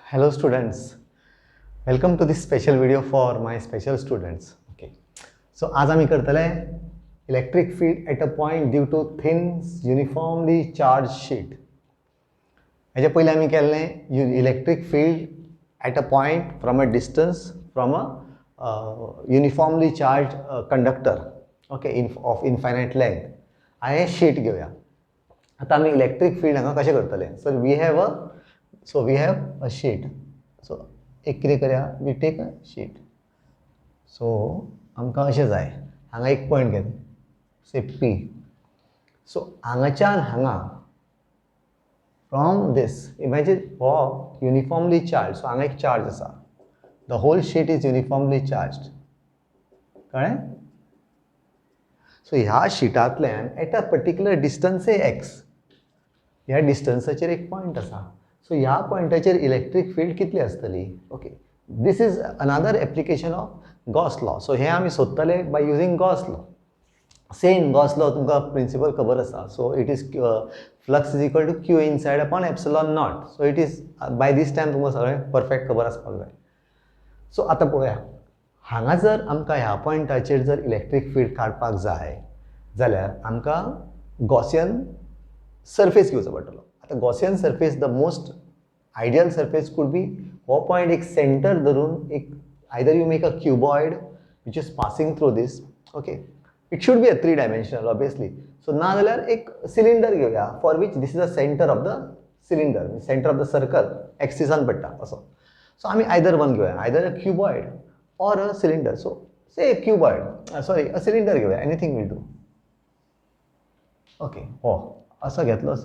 Hello students, welcome to this special video for my special students. Okay, so आज आम्ही करतले electric field at a point due to thin uniformly charged sheet. हेजे पहिले आम्ही केल्ले electric field at a point from a distance from a uniformly charged conductor, okay, of infinite length. आणि हे sheet घेऊया. आता आम्ही electric field हांगा कशें करतले? So we have a sheet. So एक कितें करया, we take a sheet. So आमकां अशें जाय, हांगा एक पॉयंट घेत, say P. So हांगाच्यान हांगा from this, imagine हो uniformly charged. So हांगा एक charge आसा. The whole sheet is uniformly charged. कळ्ळें? So ह्या शीटांतल्यान at a particular distance x, ह्या डिस्टन्साचेर एक पॉयंट आसा. So ह्या पॉइंटाचेर इलेक्ट्रिक फील्ड कितली आसतली? Okay, this is another application of Gauss law. So हे आमी सोदतले by using Gauss law. Same Gauss law तुमकां प्रिंसिपल खबर आसा. So it is flux is equal to Q inside upon epsilon naught. So it is by this time तुमकां सगळें perfect खबर आसपाक जाय. सो आतां पळोवया, हांगा जर आमकां ह्या पॉइंटाचेर जर इलेक्ट्रीक फील्ड काडपाक जाय जाल्यार आमकां गॉसियन सरफेस घेवचो पडटलो. आता Gaussian surface, the most ideal surface could be हो पॉइंट एक सेंटर धरून एक either you make a cuboid which is passing through this. Okay, it should be a 3 dimensional obviously. So ना जाल्यार एक सिलिंडर घेवया for which this is the centre of the cylinder, centre of the circle एक्सिसान पडटा असो. So आमी either one घेवया, either a cuboid or a cylinder. सो से क्यूबॉइड, सॉरी अ सिलिंडर घेवया, एनीथिंग वील डू. ओके, हो असो घेतलो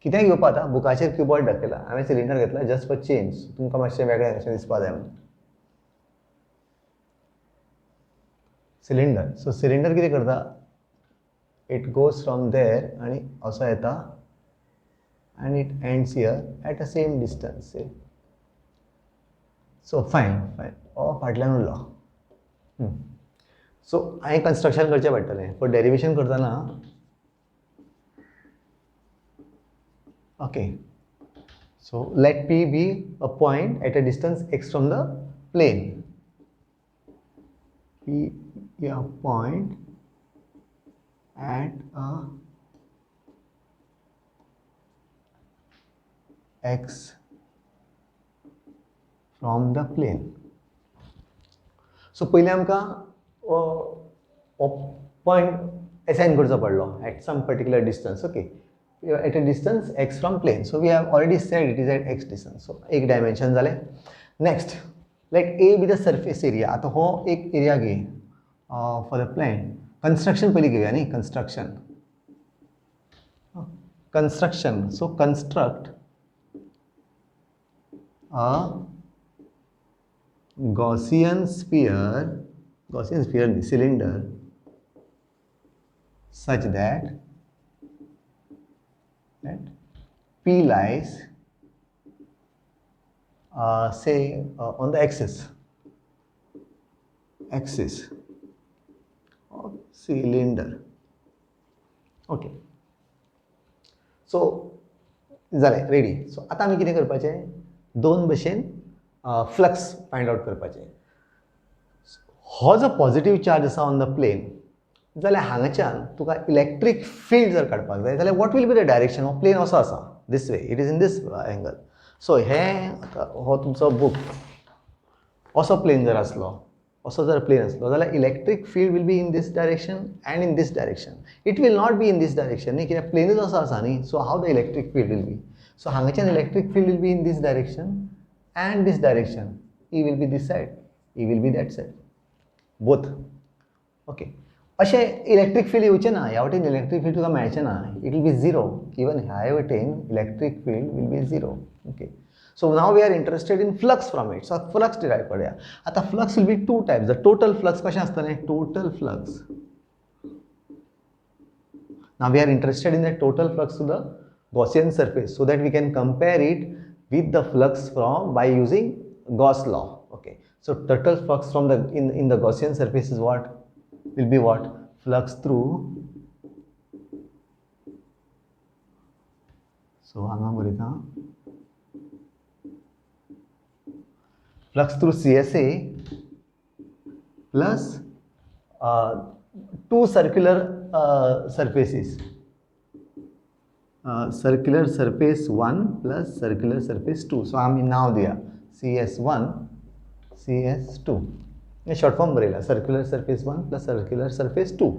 कितें घेवपा आतां, बुकाचेर क्यूबॉइड दाखयला, हांवें सिलिंडर घेतला जस्ट फॉर चेंज, तुमकां मातशें वेगळें अशें दिसपा जाय म्हणून. सिलिंडर, सो सिलिंडर कितें करता, इट गोज फ्रॉम देर आनी असो येता आनी it ends here at a same distance. So fine fine, हो फाटल्यान उरलो. सो हांवें कन्स्ट्रक्शन करचें पडटलें. फॉर डेरिवेशन करतना okay, so let P be a point at a distance x from the plane. P be a point at a x from the plane. So पहिले आमकां point assign करचो पडलो at some particular distance. Okay, at a distance x from plane. So we have already said it is at x distance. So एक dimension जाले. Next, let A be the surface area. आता हो एक area घे for the plane. Construction पयली घेवया न्ही, construction. So construct a Gaussian sphere cylinder such that P lies say on the axis of cylinder. Okay, so जालें, ready. सो आतां आमी कितें करपाचें, दोन भशेन फ्लक्स फायंड आउट करपाचें. हो जो पॉझिटिव्ह चार्ज आसा ऑन द प्लेन, जाल्यार हांगाच्यान तुका इलेक्ट्रीक फील्ड जर काडपाक जाय जाल्यार what will be the direction of plane असो आसा this way, it is in this angle. So हो तुमचो बुक असो प्लेन जर आसलो, असो जर प्लेन आसलो जाल्यार electric field will be in this direction and in this direction. It will not be in this direction न्ही, कित्याक प्लेनूच असो आसा न्ही. So how the electric field will be. So हांगाच्यान electric field will be in this direction and this direction. E will be this side, E will be that side, both. Okay, अशें electric field येवचें ना, ह्या वटेन electric field तुका मेळचें ना. It will be zero. Even ह्या वटेन electric field will be zero. Okay, so now we are interested in flux from it. So flux derive करूया. आतां flux will be two types. The total flux कशें आसतलें, total flux. Now we are interested in the total flux to the Gaussian surface so that we can compare it with the flux from by using Gauss law. Okay, so total flux from the in the Gaussian surface is what will be what, flux through. So हांगा बरयता flux through CSA plus two circular surfaces. Circular surface 1 plus circular surface 2. So आम्ही नाव दिया CS1 CS2. हे short form बरयला circular surface 1 plus circular surface 2.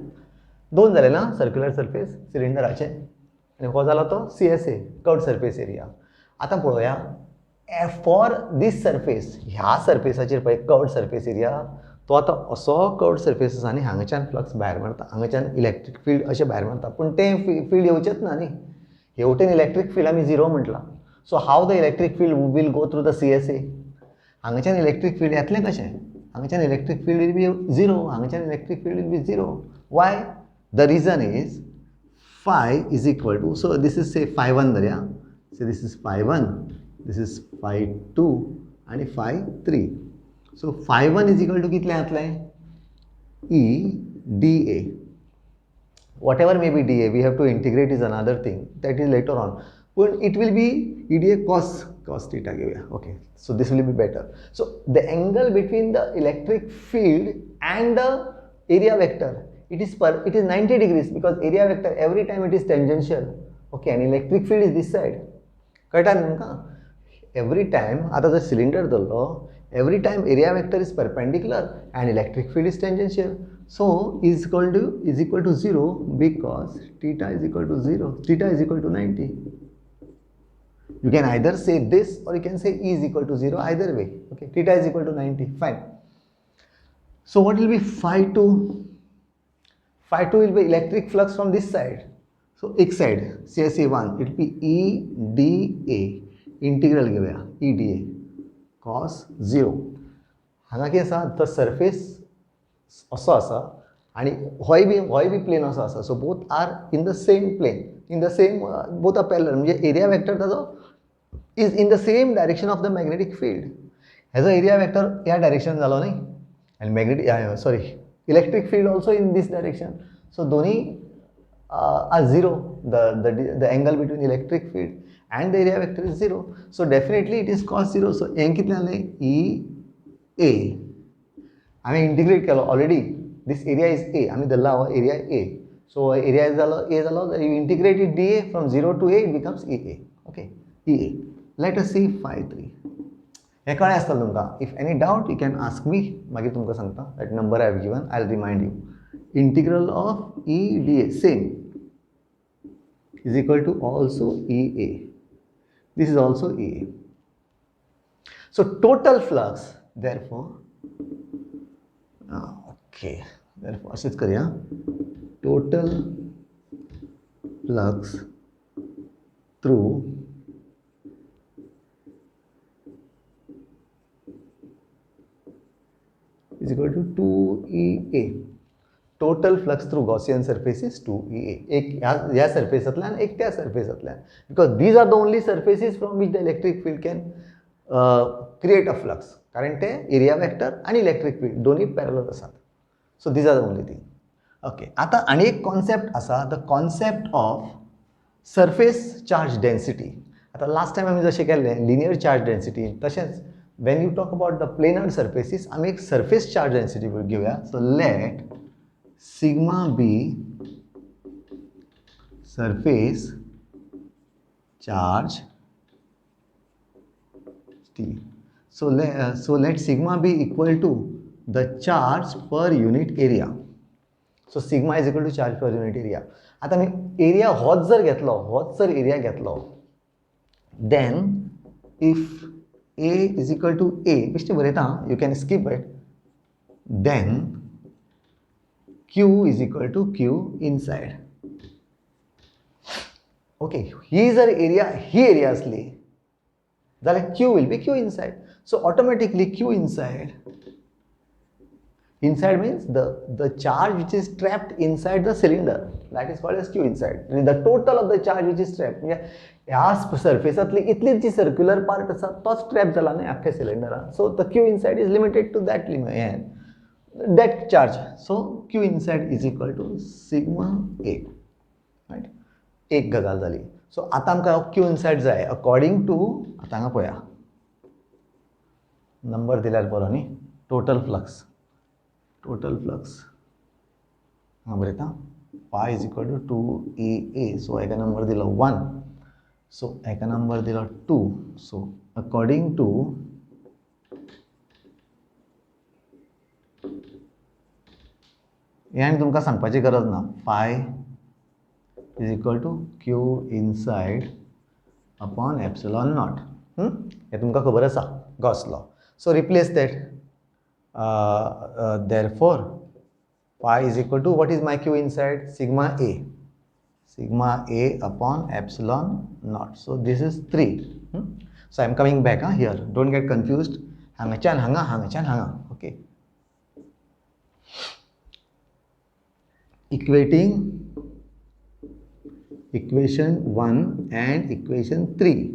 दोन झाले ना circular surface सिलिंडराचे आणि हो झाला तो CSA कर्व्ड सरफेस एरिया. आता पळोवया फॉर दीस सरफेस ह्या सरफेसाचेर पळय कर्व्ड सरफेस एरिया तो आता असो कर्व्ड सरफेस आसा आनी हांगाच्यान फ्लक्स भायर मारता हांगाच्यान इलेक्ट्रीक फील्ड अशें भायर मारता पूण तें फील्ड येवचेंच ना न्ही. हेवटेन इलेक्ट्रीक फील्ड आमी झिरो म्हटलां. So how the electric field will go through the CSA. हांगाच्यान इलेक्ट्रीक फील्ड येतलें कशें. हांगाच्यान electric field will be zero. हांगाच्यान electric field will be zero. Why the region is phi is equal to, so this is say phi1 धरया. So this is phi1, this is phi2 and phi3. So phi1 is equal to कितले आतले E dA. Whatever may be dA, we have to integrate is another thing, that is later on. But it will be E dA cos theta घेऊया. Okay, so this will be better. So the angle between the electric field and the area vector, it is 90 degrees because area vector every time it is tangential. Okay, and electric field is this side. कळटा तुमकां? Every time आता जर cylinder धरलो, every time area vector is perpendicular and electric field is tangential. So is equal to 0 because theta is equal to 0. Theta is equal to 90. You can either say this or you can say E is equal to 0, either way. Okay, theta is equal to 90. Fine. So what will be phi2? Phi2 will be electric flux from this side. So x side CSA1 it will be E dA integral घेऊया E dA cos 0. हांगा कितें आसा the surface असो आसा आणि होय B plane असो आसा. So both are in the same plane in the same both are parallel म्हणजे एरिया वेक्टर ताजो is in the same direction of the magnetic field. हेजो एरिया वेक्टर ह्या डायरेक्शन जालो न्ही आनी magnetic electric field also in this direction. So दोन्ही are 0. The angle between electric field and the area vector is 0. So definitely it is cos 0. So हे कितले जाले E A. आम्ही integrate Kelo already. This area is A. आम्ही धरला हो area A. So area is जालो A जालो. You integrate it dA from 0 to A it becomes EA. Okay, EA. Let us see phi3. हे कळ्ळें आसतलें तुमकां. If any doubt you can ask me. मागीर तुमकां सांगता. That number I have given. I'll remind you. Integral of E dA same is equal to also EA. This is also EA. So total flux therefore therefore असेच करूया. Total flux through is equal to 2EA. Total flux through Gaussian surface is 2EA. एक ह्या सरफेसांतल्यान एक त्या सरफेसांतल्यान because these are the only surfaces from which the electric field can create a flux. कारण ते एरिया वेक्टर आणि electric field दोन्ही पॅरलल आसात. So these are the only thing. Okay, आता आनी एक कॉन्सेप्ट आसा the concept of surface charge density. आता लास्ट टायम आमी जशें केल्लें लिनियर चार्ज डेन्सिटी तशेंच when you talk about the planar surfaces आमी एक सरफेस चार्ज डेन्सिटी घेवया. So let sigma b surface charge T. So let sigma be equal to the charge per unit area. So sigma is equal to charge per unit area. आता मी area होच जर area घेतलो then if A is equal to A बेश्टें बरयता you can skip it, then Q is equal to Q inside. Okay, ही जर area असली जाल्यार Q will be Q inside. So automatically Q inside means the charge which is trapped inside the cylinder, that is called as Q inside. The total of the charge which is trapped म्हणजे ह्या सरफेसांतली इतलीच जी circular part आसा तोच trap जाला न्ही आख्या सिलिंडरान. So the Q inside is limited to that limit. That charge. So Q inside is equal to sigma A. Right? एक गजाल जाली. So आता आमकां Q inside जाय according to आता हांगा पळया नंबर दिल्यार बरो न्ही. टोटल फ्लक्स हां बरयता पाय इज इक्वल टू 2EA. सो एका नंबर दिलो 1, सो एका नंबर दिलो 2. सो अकॉर्डिंग टू हे आनी तुमकां सांगपाची गरज ना. Pi is equal to Q inside upon epsilon naught. हे तुमकां खबर आसा Gauss law. So replace that. therefore pi is equal to what is my q inside? Sigma a upon epsilon naught. So this is 3. So I am coming back here. Don't get confused. Hangachan hanga. Okay. Equating equation 1 and equation 3,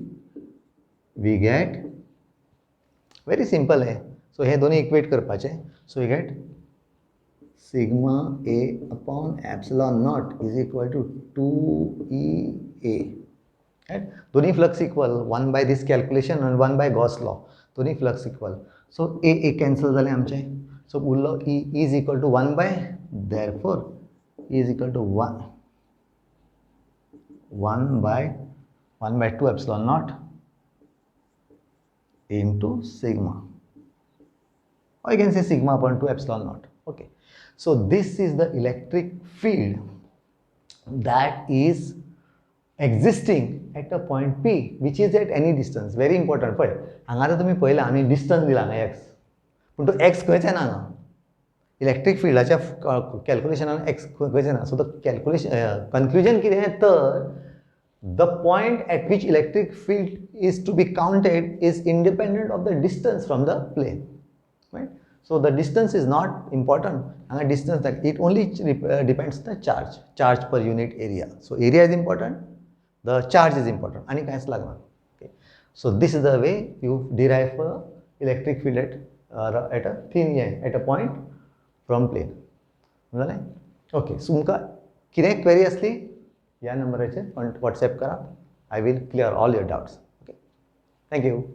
we get very simple hai. So हे दोन्ही equate करपाचे. So we get sigma a upon epsilon naught is equal to 2EA. Right? दोन्ही flux equal. 1 by this calculation and 1 by Gauss law. दोन्ही flux equal. So a cancel झाले आमचे. So उरलो E is equal to 1 by, therefore E is equal to 1 by 2 epsilon naught into sigma. Or you can say sigma upon 2 epsilon naught. Okay. So this is the electric field that is existing at a point P, which is at any distance. Very important. पळय हांगा आतां तुमी पळयलां आमी distance दिला हांगा x, पूण तो x खंयच येना हांगा. इलेक्ट्रीक फिल्डाच्या कॅल्क्युलेशनान x खंयच येना. सो द कॅल्क्युलेशन कन्क्लुजन कितें तर the point at which electric field is to be counted is independent of the distance from the plane. Right? So the distance is not important, and the distance that it only depends on the charge per unit area. So area is important, the charge is important, आणि कांयच लागना. Okay. So this is the way you derive a electric field at a thin at a point from plane. समजलें? Okay. सो तुमकां कितें query असली ह्या नंबराचेर WhatsApp करा. I will clear all your doubts. Okay. Thank you.